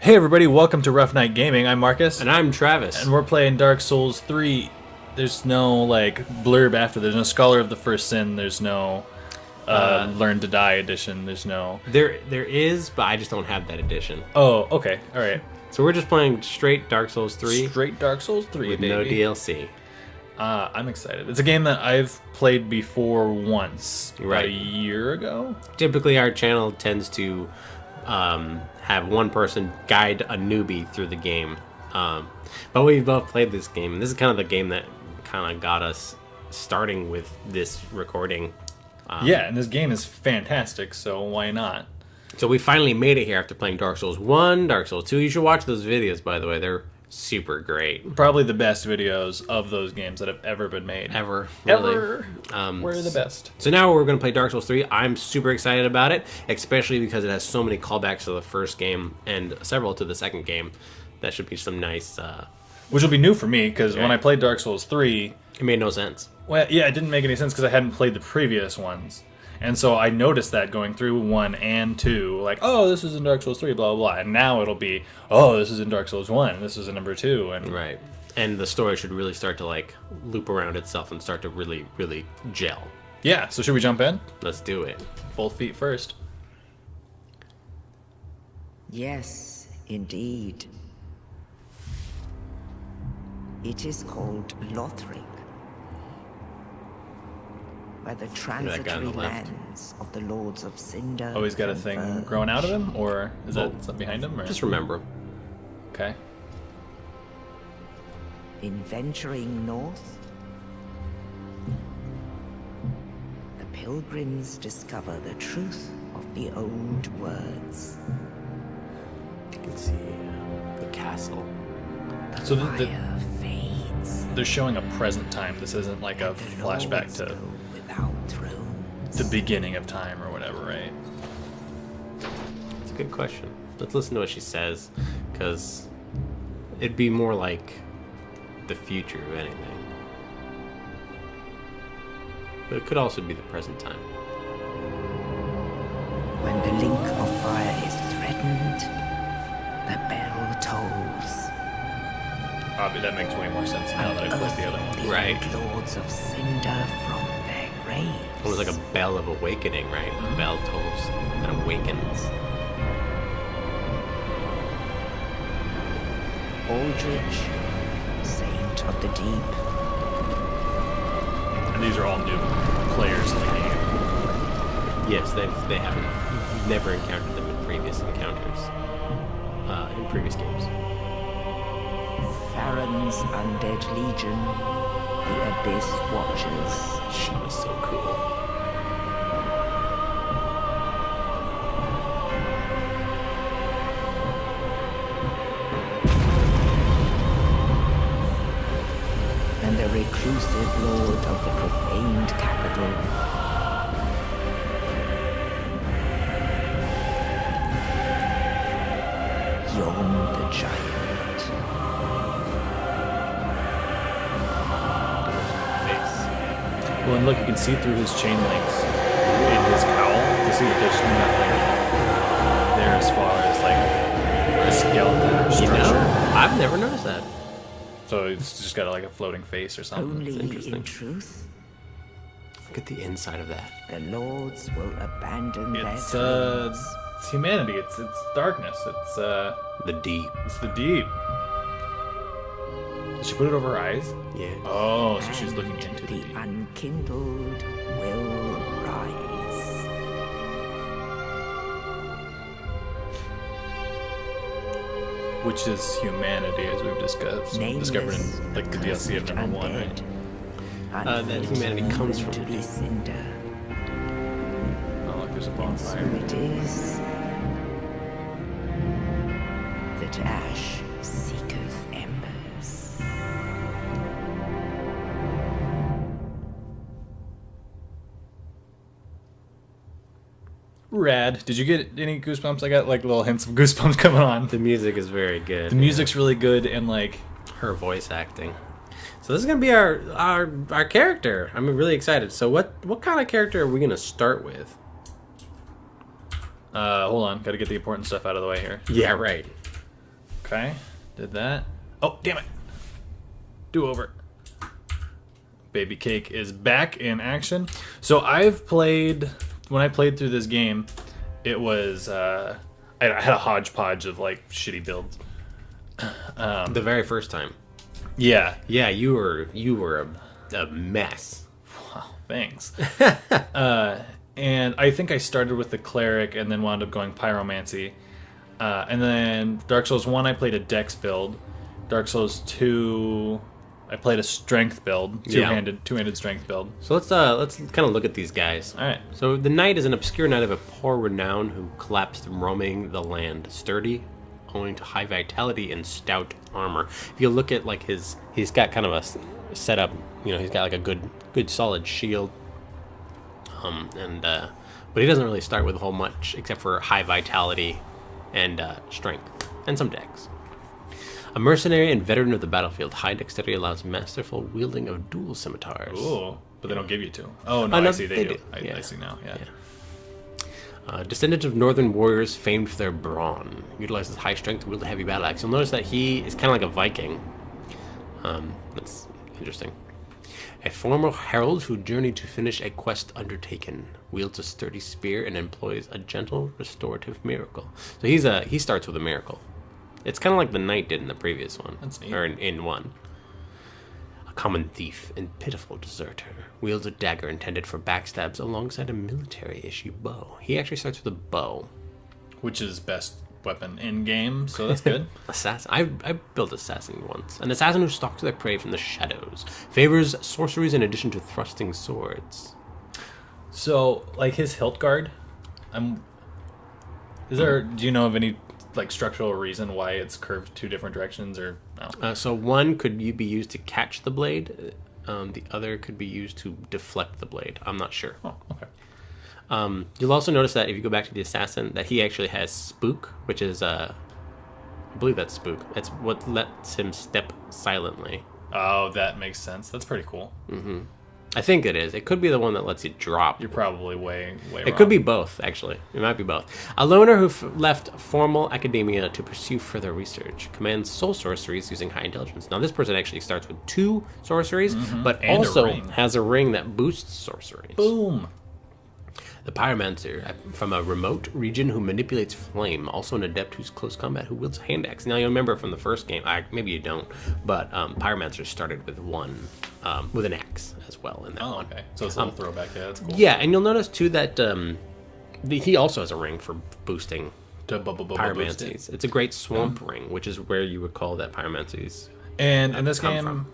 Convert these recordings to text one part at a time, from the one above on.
Hey everybody, welcome to Rough Night Gaming. I'm Marcus. And I'm Travis. And we're playing Dark Souls 3. There's no, blurb after. There's no Scholar of the First Sin. There's no Learn to Die edition. There's no... There is, but I just don't have that edition. Oh, okay. Alright. So we're just playing straight Dark Souls 3. Straight Dark Souls 3, with baby. no DLC. I'm excited. It's a game that I've played before once. Right. About a year ago? Typically our channel tends to have one person guide a newbie through the game. But we've both played this game, and this is kind of the game that kind of got us starting with this recording. Yeah, and this game is fantastic, so why not? So we finally made it here after playing Dark Souls 1, Dark Souls 2. You should watch those videos, by the way. They're super great. Probably the best videos of those games that have ever been made. Ever. Really. Ever. We're the best. So now we're going to play Dark Souls 3. I'm super excited about it, especially because it has so many callbacks to the first game and several to the second game. That should be some nice... Which will be new for me, because when Right. I played Dark Souls 3... It made no sense. Well, yeah, it didn't make any sense because I hadn't played the previous ones. And so I noticed that going through 1 and 2, like, oh, this is in Dark Souls 3, blah, blah, blah. And now it'll be, oh, this is in Dark Souls 1, this is in number 2. And Right. And the story should really start to, loop around itself and start to really, really gel. yeah, so should we jump in? Let's do it. Both feet first. Yes, indeed. It is called Loitering, where the guy on transitory the left. lands of the Lords of Cinder. Oh, he's got a thing converge. growing out of him? Or is that Oh. something behind him? Or? Just remember. Okay. In venturing north, the pilgrims discover the truth of the old words. You can see the castle. So the, Fire fades. they're showing a present time. This isn't like a The flashback lords to go without thrones. the beginning of time or whatever, right? It's a good question. Let's listen to what she says, because it'd be more like the future of anything. But it could also be the present time. When the link of fire is threatened, the bell tolls. That makes way more sense now that I played the other one. The Right. old Lords of Cinder from their graves. It was like a bell of awakening, right? A bell tolls and awakens. Aldrich, saint of the deep. And these are all new players in the game. Yes, they haven't. You've never encountered them in previous encounters. In previous games. Farron's undead legion, the Abyss Watchers. She was so cool. And the reclusive lord of the profaned capital. Yon the giant. Face. Well, and look, you can see through his chain links in his cowl to see that there's nothing there as far as a skeleton or You structure. know, I've never noticed that. So it's just got a floating face or something. Only interesting. in truth, Look at the inside of that. the lords will abandon It's their thrones. it's humanity. It's darkness. It's The deep. the deep. Did she put it over her eyes? Yeah. Oh, so she's looking And into the the deep. unkindled will rise. Which is humanity, as we've discussed. Discovered in the DLC of number 1, right? That humanity comes from to the the deep. cinder. Oh, look, there's a So bonfire. it is that ash seeketh embers. Rad. Did you get any goosebumps? I got little hints of goosebumps coming on. The music is very good. The music's really good and Her voice acting. So this is gonna be our character. I'm really excited. So what kind of character are we gonna start with? Hold on, gotta get the important stuff out of the way here. Yeah, right. Okay, did that. Oh, damn it. Do over. Babycake is back in action. So when I played through this game, it was, I had a hodgepodge of like shitty builds. The very first time. Yeah. Yeah, you were a mess. Wow, thanks. And I think I started with the cleric and then wound up going pyromancy. And then Dark Souls 1, I played a dex build. Dark Souls 2, I played a strength build, two-handed strength build. So let's kind of look at these guys. All right. So the knight is an obscure knight of a poor renown who collapsed roaming the land, sturdy, owing to high vitality and stout armor. If you look at like he's got kind of a setup. He's got like a good solid shield. But he doesn't really start with a whole much except for high vitality and strength and some dex. A mercenary and veteran of the battlefield, high dexterity allows masterful wielding of dual scimitars. Ooh, but they don't give you two. Oh, no, I see they do. I see now, yeah. Descendant of northern warriors famed for their brawn. Utilizes high strength to wield a heavy battle axe. You'll notice that he is kind of like a Viking. That's interesting. A former herald who journeyed to finish a quest undertaken. Wields a sturdy spear and employs a gentle restorative miracle. So he starts with a miracle. It's kind of like the knight did in the previous one. That's neat. Or in one. A common thief and pitiful deserter. Wields a dagger intended for backstabs alongside a military-issue bow. He actually starts with a bow. Which is best weapon in-game, so that's good. Assassin. I built assassin once. An assassin who stalks their prey from the shadows. Favors sorceries in addition to thrusting swords. So, like his hilt guard, do you know of any like structural reason why it's curved two different directions, or no? So one could be used to catch the blade. The other could be used to deflect the blade. I'm not sure. Oh, okay. You'll also notice that if you go back to the assassin, that he actually has spook, which is I believe that's spook. That's what lets him step silently. Oh, that makes sense. That's pretty cool. Mm-hmm. I think it is. It could be the one that lets you drop. You're probably way wrong. It could be both, actually. It might be both. A loner who left formal academia to pursue further research. Commands soul sorceries using high intelligence. Now, this person actually starts with 2 sorceries, but And also a ring. has a ring that boosts sorceries. Boom. The pyromancer, from a remote region who manipulates flame. Also an adept who's close combat who wields a hand axe. Now, you remember from the first game, maybe you don't, but pyromancer started with with an axe as well in that one. Okay. So it's a little throwback. Yeah, that's cool. Yeah, and you'll notice too that he also has a ring for boosting To pyromancies. It's a great swamp ring, which is where you would call that pyromancies. And in this come game, from.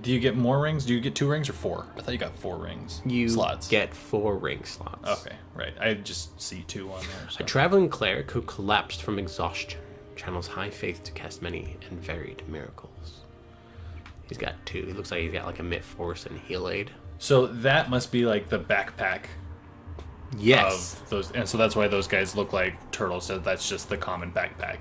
do you get more rings? Do you get 2 rings or 4? I thought you got 4 rings. You slots. get 4 ring slots. Okay, right. I just see 2 on there. So. A traveling cleric who collapsed from exhaustion channels high faith to cast many and varied miracles. He's got 2. He looks like he's got like a Mit Force and Heal Aid. So that must be like the backpack Yes. of those, and so that's why those guys look like turtles. So that's just the common backpack.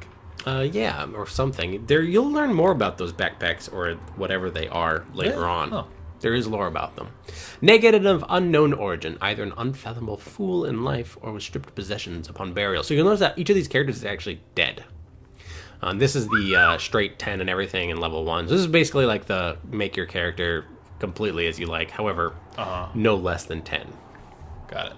Yeah, or something. You'll learn more about those backpacks or whatever they are later Yeah? on. Oh. There is lore about them. Negative of unknown origin, either an unfathomable fool in life or was stripped of possessions upon burial. So you'll notice that each of these characters is actually dead. This is the straight 10 and everything in level 1. So this is basically like the make your character completely as you like. However, no less than 10. Got it.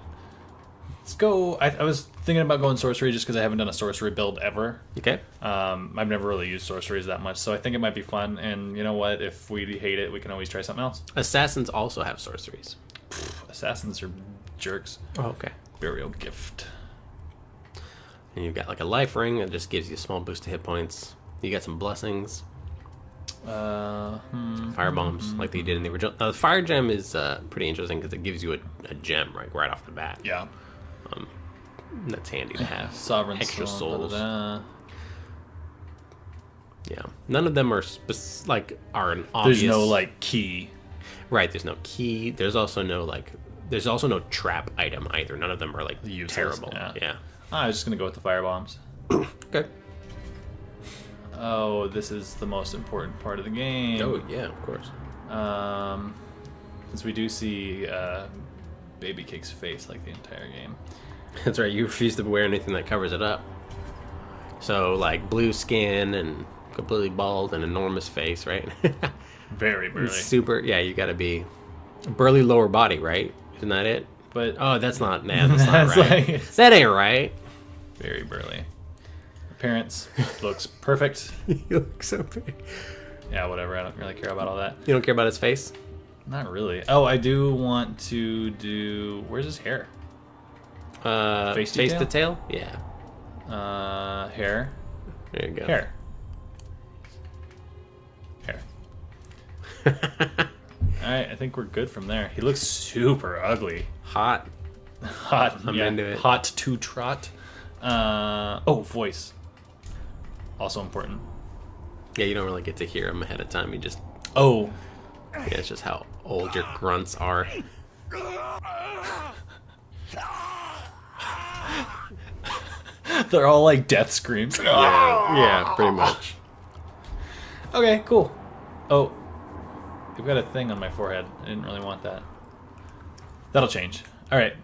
Let's go. I was thinking about going sorcery just because I haven't done a sorcery build ever. Okay. I've never really used sorceries that much, so I think it might be fun. And you know what? If we hate it, we can always try something else. Assassins also have sorceries. Assassins are jerks. Oh, okay. Burial gift. And you've got like a life ring that just gives you a small boost to hit points. You got some blessings. Fire bombs, like they did in the original. Now, the fire gem is pretty interesting because it gives you a gem right off the bat. Yeah. That's handy to have. Sovereign extra soul, souls. da-da-da. Yeah, none of them are are an obvious. There's no like key. Right. There's no key. There's also no There's also no trap item either. None of them are like Useless, terrible. yeah. Yeah. I was just gonna go with the fire bombs. Okay. Oh, this is the most important part of the game. Oh yeah, of course. Since we do see Babycake's face like the entire game. That's right. You refuse to wear anything that covers it up. So like blue skin and completely bald and enormous face, right? Very burly. Super. Yeah, you got to be burly lower body, right? Isn't that it? But Oh, that's not. Nah, that's not That's right. like- That ain't right. very burly. Appearance looks perfect. You look so big. Yeah, whatever. I don't really care about all that. You don't care about his face? Not really. Oh, I do want to do. Where's his hair? Face detail? to tail? Yeah. Hair. There you go. Hair. All right, I think we're good from there. He looks super ugly. Hot. Hot. I'm into it. Hot to trot. Oh, voice. Also important. Yeah, you don't really get to hear him ahead of time. You just. Oh, Yeah, it's just how old your grunts are. they're all like death screams. Yeah, pretty much. Okay, cool. Oh, I've got a thing on my forehead. I didn't really want that. That'll change. All right.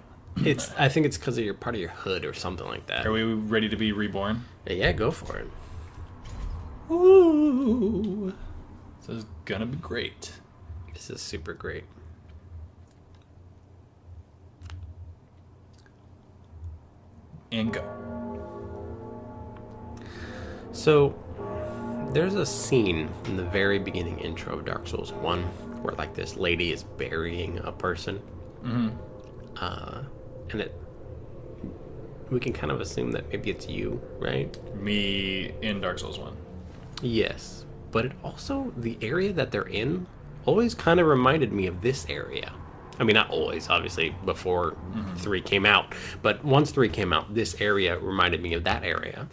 I think it's because of your part of your hood or something like that. Are we ready to be reborn? Yeah, go for it. Ooh. This is gonna be great. This is super great. And go. So, there's a scene in the very beginning intro of Dark Souls 1 where, like, this lady is burying a person. Mm-hmm. And we can kind of assume that maybe it's you, right? Me in Dark Souls 1. Yes. But it also, the area that they're in always kind of reminded me of this area. I mean, not always, obviously, before 3 came out. But once 3 came out, this area reminded me of that area.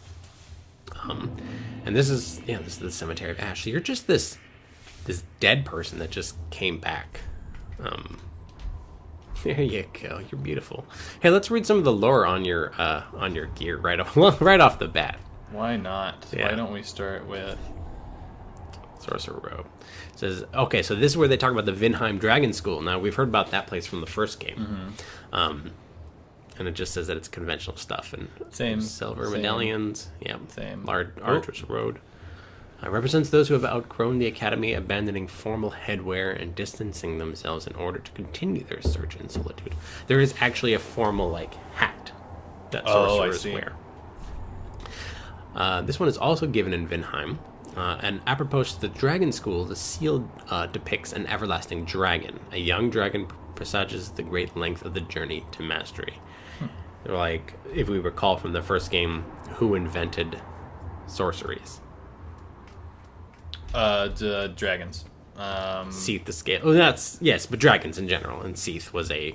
And this is the Cemetery of Ash. So you're just this dead person that just came back. There you go. You're beautiful. Hey, let's read some of the lore on your gear right off the bat. Why not? Yeah. Why don't we start with... Sorcerer Row. It says, okay, so this is where they talk about the Vinheim Dragon School. Now, we've heard about that place from the first game. And it just says that it's conventional stuff. And Same. silver Same. medallions. Yeah. Same. Archer's Road. Represents those who have outgrown the academy, abandoning formal headwear and distancing themselves in order to continue their search in solitude. There is actually a formal, like, hat that sorcerers wear. This one is also given in Vinheim. And apropos to the Dragon School, the seal depicts an everlasting dragon. A young dragon presages the great length of the journey to mastery. They're like, if we recall from the first game, who invented sorceries? The dragons. Seath the Scale. Oh, yes, but dragons in general. And Seath was a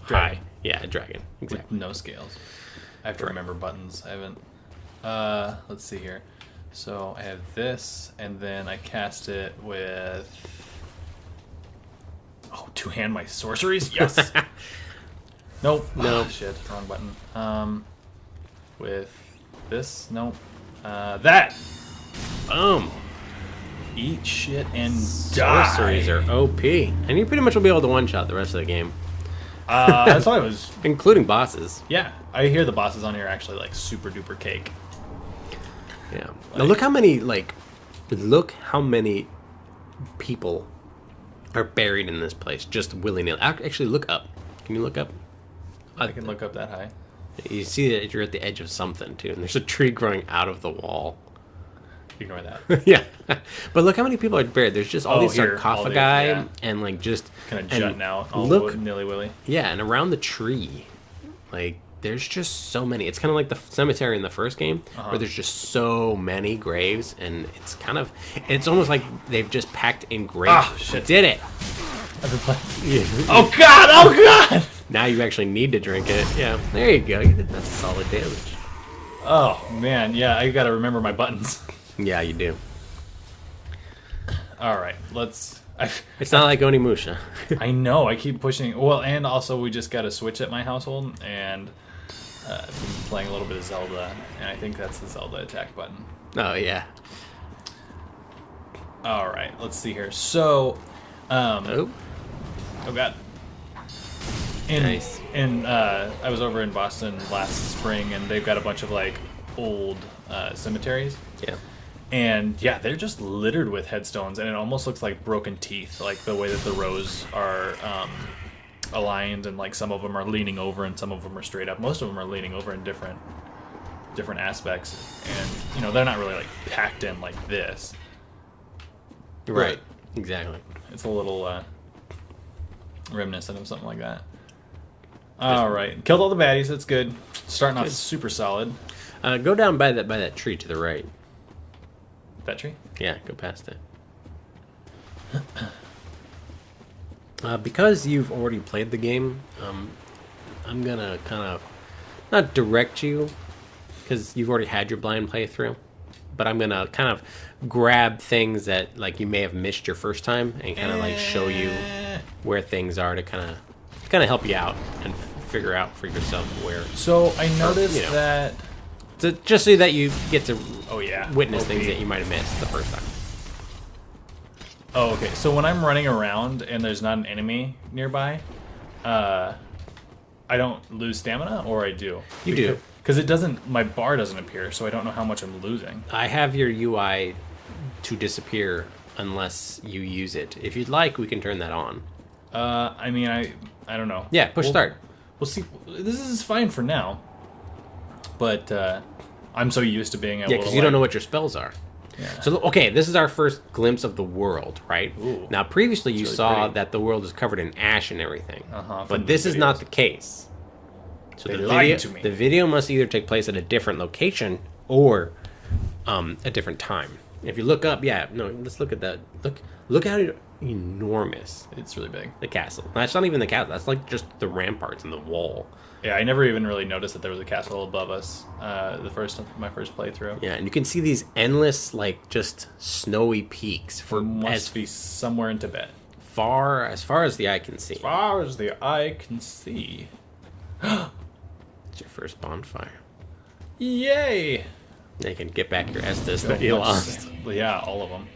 Dragon. a dragon. Exactly. With no scales. I have to remember buttons. I haven't... let's see here. So I have this, and then I cast it with... Oh, two-hand my sorceries? Yes! Nope. Nope. Oh, shit, wrong button. With this? Nope. That! Boom. Eat shit and die. Sorceries are OP. And you pretty much will be able to one-shot the rest of the game. That's all I was... Including bosses. Yeah, I hear the bosses on here are actually like super duper cake. Yeah. Now look how many people are buried in this place just willy-nilly. Actually, look up. Can you look up? I can look up that high. You see that you're at the edge of something too, and there's a tree growing out of the wall. Ignore that. Yeah. But look how many people are buried. There's just all these here, sarcophagi yeah. and like just Kind of jutting out all look, nilly-willy. yeah, and around the tree, like there's just so many. It's kind of like the cemetery in the first game, where there's just so many graves, and it's almost like they've just packed in graves. Ah, shit. Did it? I've been playing. Oh god! Oh god! Now you actually need to drink it. Yeah, there you go. That's solid damage. Oh man, yeah, I gotta remember my buttons. Yeah, you do. All right, let's. It's not like Onimusha. I know. I keep pushing. Well, and also we just got a Switch at my household, and I've been playing a little bit of Zelda, and I think that's the Zelda attack button. Oh yeah. All right, let's see here. So, oh god. Nice. And I was over in Boston last spring, and they've got a bunch of like old cemeteries. Yeah. And yeah, they're just littered with headstones, and it almost looks like broken teeth, like the way that the rows are aligned, and like some of them are leaning over and some of them are straight up. Most of them are leaning over in different aspects, and they're not really like packed in like this. Right. Exactly. It's a little reminiscent of something like that. All right, killed all the baddies. That's good. Starting off super solid. Go down by that tree to the right. That tree? Yeah, go past it. Because you've already played the game, I'm gonna kind of not direct you, because you've already had your blind playthrough, but I'm gonna kind of grab things that like you may have missed your first time and kind of like show you where things are to kind of help you out and figure out for yourself where. So I noticed that. Just so that you get to witness Okay. things that you might have missed the first time. Oh, okay. So when I'm running around and there's not an enemy nearby, I don't lose stamina, or I do. You do. Because it doesn't. My bar doesn't appear, so I don't know how much I'm losing. I have your UI to disappear unless you use it. If you'd like, we can turn that on. I mean, I don't know. Yeah, push start. We'll see. This is fine for now. But I'm so used to being able to. Yeah, because you don't know what your spells are. Yeah. So, okay, this is our first glimpse of the world, right? Ooh. Now, previously you really saw pretty. that the world is covered in ash and everything. From But the this is not videos. the case. So They the lied video, to me. the video must either take place at a different location or a different time. If you look up, let's look at that. Look how enormous It's really big. the castle. That's not even the castle. That's like just the ramparts and the wall. Yeah, I never even really noticed that there was a castle above us. My first playthrough. Yeah, and you can see these endless, like, just snowy peaks for Must be somewhere in Tibet. as far as the eye can see. As far as the eye can see. It's your first bonfire. Yay! Now you can get back your Estes that you lost. Yeah, all of them.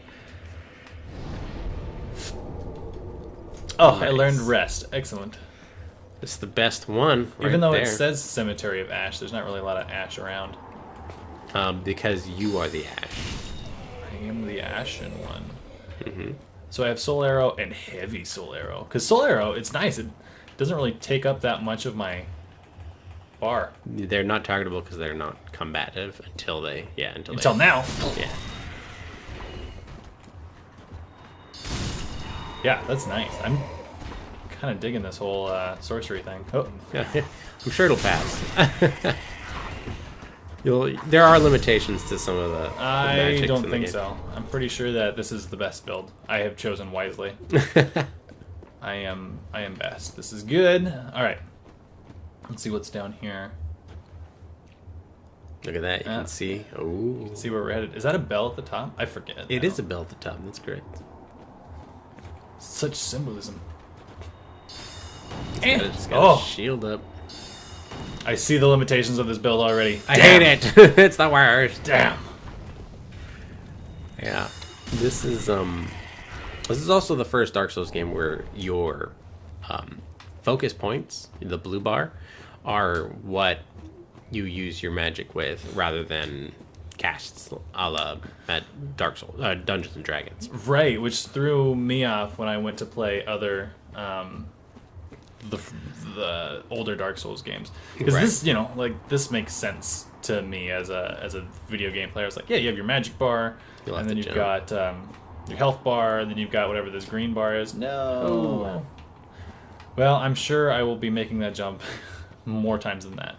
Oh, I Nice. learned rest. Excellent. It's the best one, right Even though there. it says Cemetery of Ash, there's not really a lot of ash around. Because you are the ash. I am the ashen one. Mm-hmm. So I have Soul Arrow and Heavy Soul Arrow. Because Soul Arrow, it's nice. It doesn't really take up that much of my bar. They're not targetable because they're not combative until Until now. Yeah. Yeah, that's nice. I'm kind of digging this whole sorcery thing. Oh, I'm sure it'll pass. There are limitations to some of the I magics don't in the think game. so. I'm pretty sure that this is the best build. I have chosen wisely. I am best. This is good. All right. Let's see what's down here. Look at that. You can see. Oh. Let's see where we're headed. Is that a bell at the top? I forget. It is a bell at the top. That's correct. Such symbolism. Just got a shield up. I see the limitations of this build already. I hate it. It's the worst. Damn. Yeah. This is also the first Dark Souls game where your focus points, the blue bar, are what you use your magic with rather than casts a la at Dark Souls, Dungeons and Dragons. Right, which threw me off when I went to play other the older Dark Souls games, because Right. this, this makes sense to me as a video game player. It's like, yeah, you have your magic bar, You'll and have then to you've jump. got your health bar, and then you've got whatever this green bar is. No. Oh. Well, I'm sure I will be making that jump more times than that.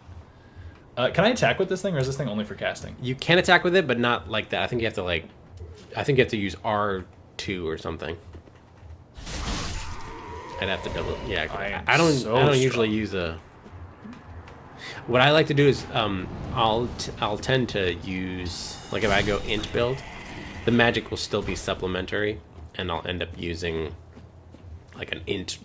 Can I attack with this thing, or is this thing only for casting? You can attack with it, but not like that. I think you have to use R2 or something. I'd have to double. Yeah, I don't usually use a. What I like to do is I'll tend to use, like, if I go int build, the magic will still be supplementary, and I'll end up using like an int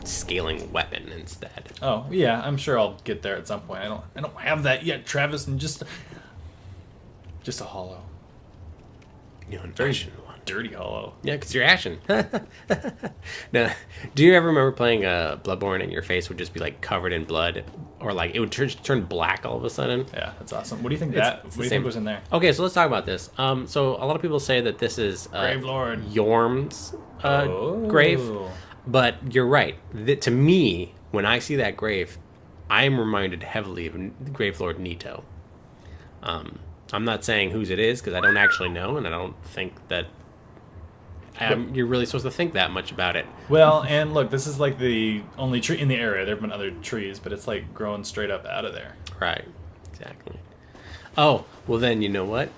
scaling weapon instead. Oh yeah, I'm sure I'll get there at some point. I don't have that yet, Travis, and just a hollow. You know, an ashen one. Dirty Hollow. Yeah, because you're ashen. Now, do you ever remember playing Bloodborne and your face would just be like covered in blood, or like it would turn black all of a sudden? Yeah, that's awesome. What do you think It's what do you think was in there? Okay, so let's talk about this. So a lot of people say that this is Grave Lord. Yorm's Oh. grave, but you're right. To me, when I see that grave, I am reminded heavily of Grave Lord Nito. I'm not saying whose it is because I don't actually know, and I don't think that you're really supposed to think that much about it. Well, and look, this is like the only tree in the area. There have been other trees, but it's like growing straight up out of there. Right, exactly. Oh, well then, you know what?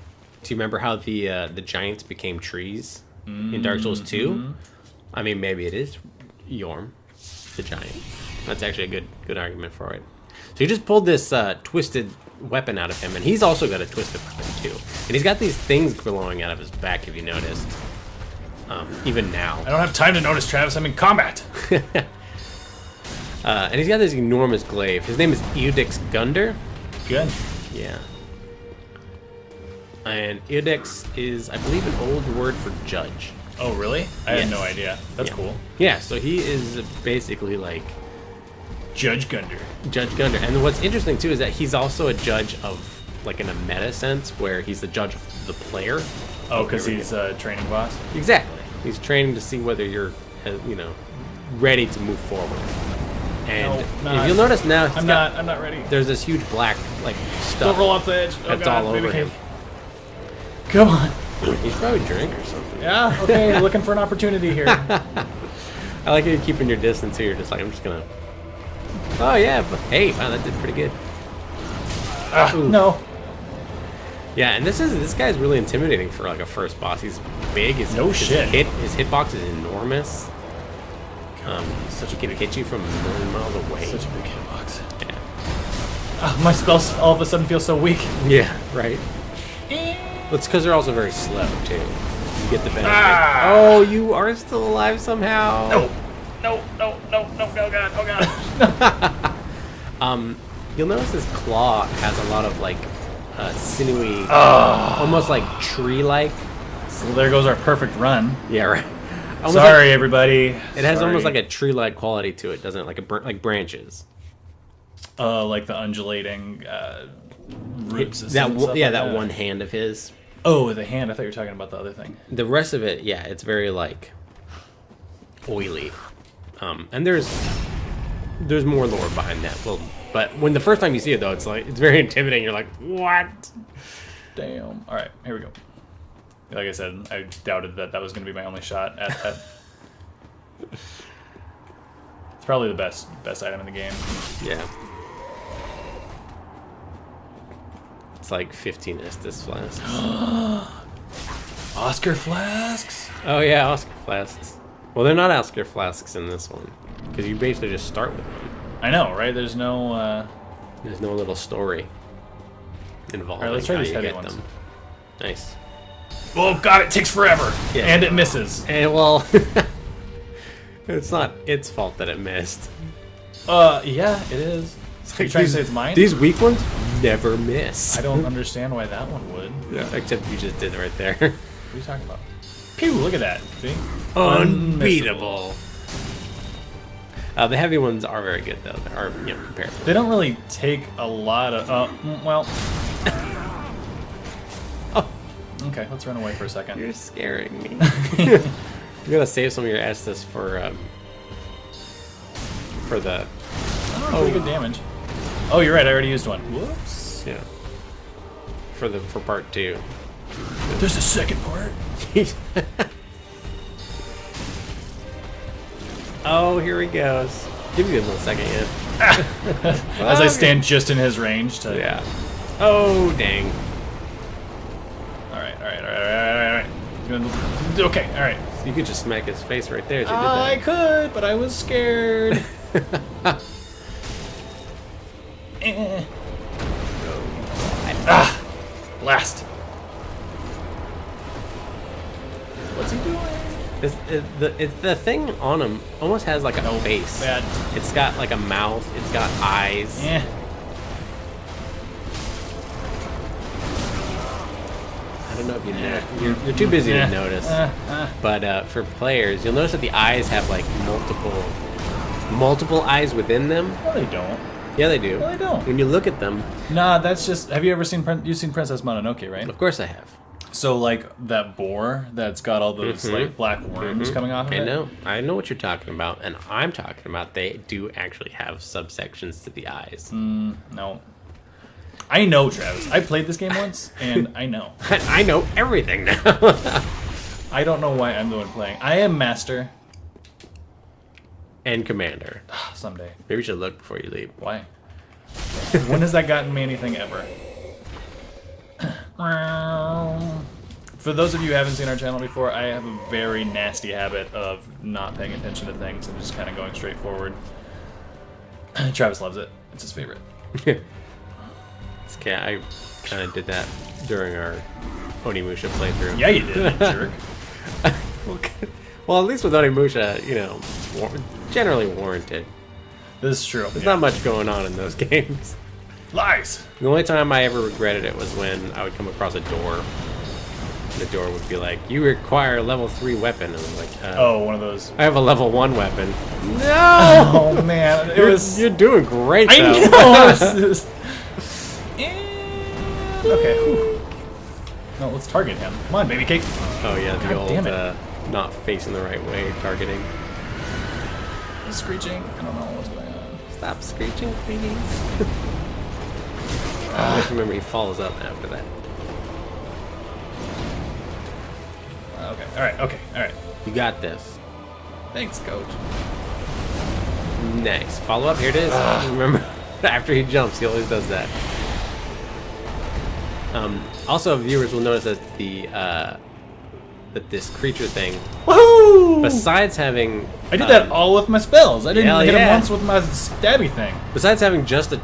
Do you remember how the giants became trees in Dark Souls 2? I mean, maybe it is Yorm, the giant. That's actually a good argument for it. So you just pulled this twisted weapon out of him, and he's also got a twisted weapon too. And he's got these things glowing out of his back, if you noticed. Even now. I don't have time to notice, Travis. I'm in combat. And he's got this enormous glaive. His name is Eudix Gunder. Good. Yeah. And Eudix is, I believe, an old word for judge. Oh, really? I had Yes. no idea. That's Yeah. cool. Yeah, so he is basically like Judge Gunder. Judge Gunder. And what's interesting too is that he's also a judge of, like, in a meta sense, where he's the judge of the player. Oh, because he's a training boss. Exactly. He's training to see whether you're, ready to move forward. And No, if not. you'll notice now, I'm not ready. there's this huge black stuff. Don't roll off the edge. Oh, That's God, all over Babycake. him. Come on. He's probably drink or something. Yeah. Okay. Looking for an opportunity here. I like you keeping your distance here. Just like, I'm just gonna. Oh yeah, but hey, wow, that did pretty good. No. Yeah, and this guy's really intimidating for like a first boss. He's big. His shit. His hitbox is enormous. Such He can hit you from a million miles away. Such a big hitbox. Yeah. My spells all of a sudden feel so weak. Yeah. Right. It's because they're also very slow too. You get the benefit. Ah! Oh, you are still alive somehow. No, God, oh God. You'll notice this claw has a lot of like sinewy, almost like tree-like. So there goes our perfect run. Yeah, right. Almost Sorry, everybody. It has almost like a tree-like quality to it, doesn't it? Like branches. like the undulating root system. and That stuff like that one hand of his. Oh, the hand. I thought you were talking about the other thing. The rest of it, yeah, it's very like oily. And there's more lore behind that. Well, but when the first time you see it though, it's very intimidating. You're like, what? Damn. All right, here we go. Like I said, I doubted that was going to be my only shot at that. It's probably the best item in the game. Yeah. It's like 15 Estus flasks. Oscar flasks. Oh yeah, Oscar flasks. Well, they're not Oscar flasks in this one because you basically just start with one. I know, right? There's no. There's no little story involved. All right, let's try how these you heavy get ones. them. Nice. Oh God, it takes forever, Yeah. and it misses. And well, it's not its fault that it missed. Yeah, it is. It's Are you trying to say it's mine? These weak ones never miss. I don't understand why that one would. Yeah. Except you just did it right there. What are you talking about? Pew! Look at that. See? Unbeatable. The heavy ones are very good though. They are, compared. They don't really take a lot of. Well. Oh. Okay, let's run away for a second. You're scaring me. You're gonna save some of your Estus for the. Pretty good damage. Oh, you're right. I already used one. Whoops. Yeah. For part 2. There's a second part. Oh, here he goes. Give me a little second yet. As I stand just in his range to. Yeah. Oh, dang. All right. Okay, all right. You could just smack his face right there as you did I that. could, but I was scared. Blast. What's he doing? The thing on him almost has like a face. Bad. It's got like a mouth. It's got eyes. Eh. I don't don't know if you know. You're too busy to notice. But for players, you'll notice that the eyes have like multiple eyes within them. No, they don't. Yeah, they do. No, they don't. When you look at them. Nah, that's just. Have you ever seen? You've seen Princess Mononoke, right? Of course I have. So like that boar that's got all those like black worms coming off of it. I know what you're talking about, and I'm talking about they do actually have subsections to the eyes. No. I know, Travis. I played this game once, and I know. I know everything now. I don't know why I'm the one playing. I am master. And commander. Someday. Maybe you should look before you leave. Why? When has that gotten me anything ever? For those of you who haven't seen our channel before, I have a very nasty habit of not paying attention to things and just kind of going straight forward. Travis loves it. It's his favorite. I kind of did that during our Onimusha playthrough. Yeah, you did, you jerk. Well, at least with Onimusha, you know, generally warranted. This is true. There's not much going on in those games. Lies! The only time I ever regretted it was when I would come across a door. The door would be like, "You require a level 3 weapon," and I'm like, oh, one of those. I have a level 1 weapon." No! Oh man, You're doing great. I though. know. Okay. Whew. No, let's target him. Come on, Babycake. Oh yeah, the God damn it. old not facing the right way targeting. He's screeching. I don't know what's going on. Stop screeching, please. I always remember he follows up after that. Okay. All right. Okay. All right. You got this. Thanks, Coach. Nice. Follow up. Here it is. Remember, after he jumps, he always does that. Also, viewers will notice that that this creature thing, Woohoo! besides having, I did that all with my spells. I didn't hit him yeah. once with my stabby thing. besides having just a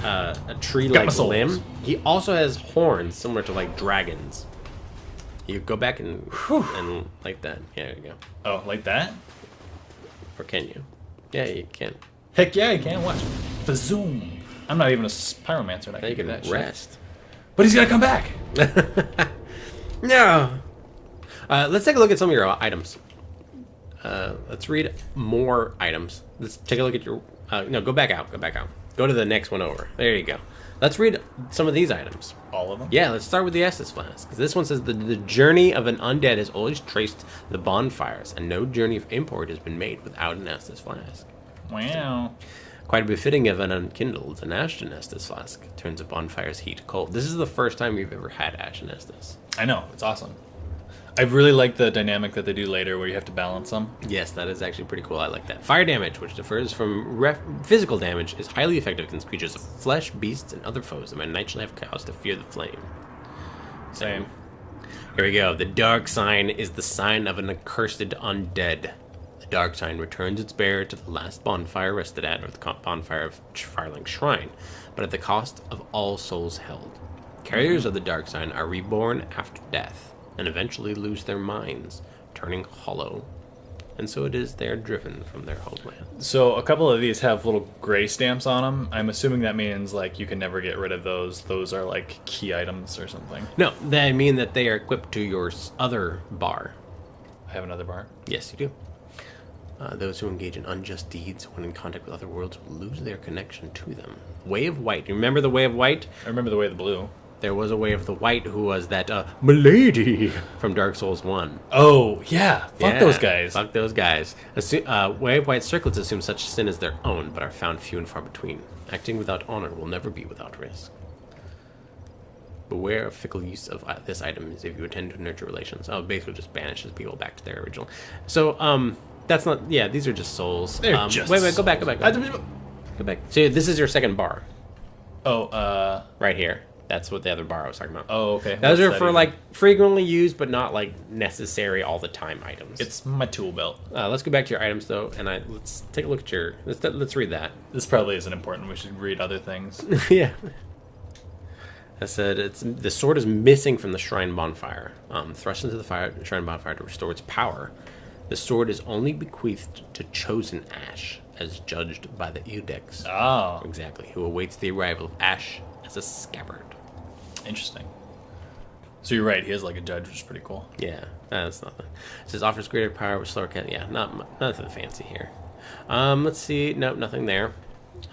Got tree-like my souls. limb, he also has horns similar to like dragons. You go back and like that. Yeah, there you go. Oh, like that? Or can you? Yeah, you can. Heck yeah, you can. Watch. Bazoom. I'm not even a pyromancer. And I Now you can do can that rest. Shit. But he's gonna come back. No. Let's take a look at some of your items. Let's read more items. Let's take a look at your. No, go back out. Go back out. Go to the next one over. There you go. Let's read some of these items. All of them? Yeah, let's start with the Estus Flask. This one says the journey of an undead has always traced the bonfires, and no journey of import has been made without an Estus Flask. Wow. Quite befitting of an unkindled, an Ashen Estus Flask turns a bonfire's heat cold. This is the first time we've ever had Ashen Estus. I know. It's awesome. I really like the dynamic that they do later where you have to balance them. Yes, that is actually pretty cool. I like that. Fire damage, which differs from physical damage, is highly effective against creatures of flesh, beasts, and other foes that might naturally have cause to fear the flame. Same. Here we go. The dark sign is the sign of an accursed undead. The dark sign returns its bearer to the last bonfire rested at, or the bonfire of Firelink Shrine, but at the cost of all souls held. Carriers of the dark sign are reborn after death, and eventually lose their minds, turning hollow. And so it is they are driven from their homeland. So a couple of these have little gray stamps on them. I'm assuming that means like you can never get rid of those. Those are like key items or something. No, they mean that they are equipped to your other bar. I have another bar. Yes, you do. Those who engage in unjust deeds when in contact with other worlds will lose their connection to them. Way of White. You remember the Way of White? I remember the way of the blue. There was a Way of the White who was that Milady from Dark Souls 1. Oh, yeah. Fuck those guys. Fuck those guys. Way of White circlets assume such sin as their own, but are found few and far between. Acting without honor will never be without risk. Beware of fickle use of this item as if you intend to nurture relations. Oh, basically just banishes people back to their original. So, that's not... Yeah, these are just souls. They're just wait, go back. souls. Go back. So this is your second bar. Oh, Right here. That's what the other bar I was talking about. Oh, okay. Those What's are that for even? like frequently used, but not like necessary all the time items. It's my tool belt. Let's go back to your items though, and let's take a look at your. Let's read that. This probably isn't important. We should read other things. Yeah. I said the sword is missing from the shrine bonfire. Thrust into the shrine bonfire to restore its power. The sword is only bequeathed to chosen Ash, as judged by the Eudex. Oh, Exactly. Who awaits the arrival of Ash as a scabbard. interesting. So you're right. He is like a judge, which is pretty cool. Yeah, that's nothing. It says offers greater power with slower cat. Yeah, nothing fancy here. Let's see. Nope, nothing there.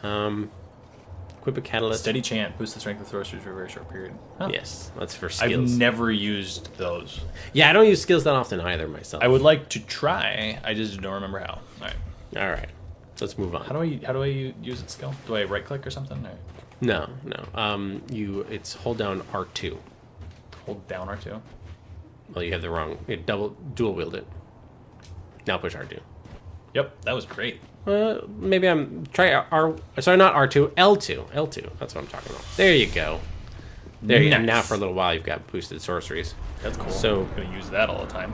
Equip a catalyst. Steady chant boosts the strength of sorcerers for a very short period. Huh. Yes, that's for skills. I've never used those. Yeah, I don't use skills that often either myself. I would like to try. I just don't remember how. All right. Let's move on. How do I use its skill? Do I right click or something? Or? No. It's hold down R2. Hold down R2. Well, you have the wrong. Dual wield it. Now push R2. Yep, that was great. Maybe I'm try Sorry, not R2. L2. L2. That's what I'm talking about. There you go. There you go. Nice. Now for a little while you've got boosted sorceries. That's cool. So I'm gonna use that all the time.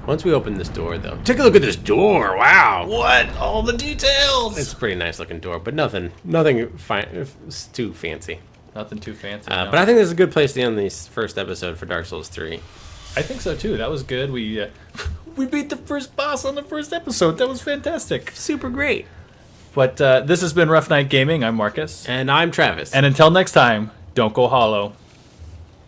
Once we open this door, though, take a look at this door. Wow. What? All the details. It's a pretty nice looking door, but nothing too fancy. Nothing too fancy. But I think this is a good place to end this first episode for Dark Souls 3. I think so too. That was good. We beat the first boss on the first episode. That was fantastic. Super great. But this has been Rough Night Gaming. I'm Marcus. And I'm Travis. And until next time, don't go hollow.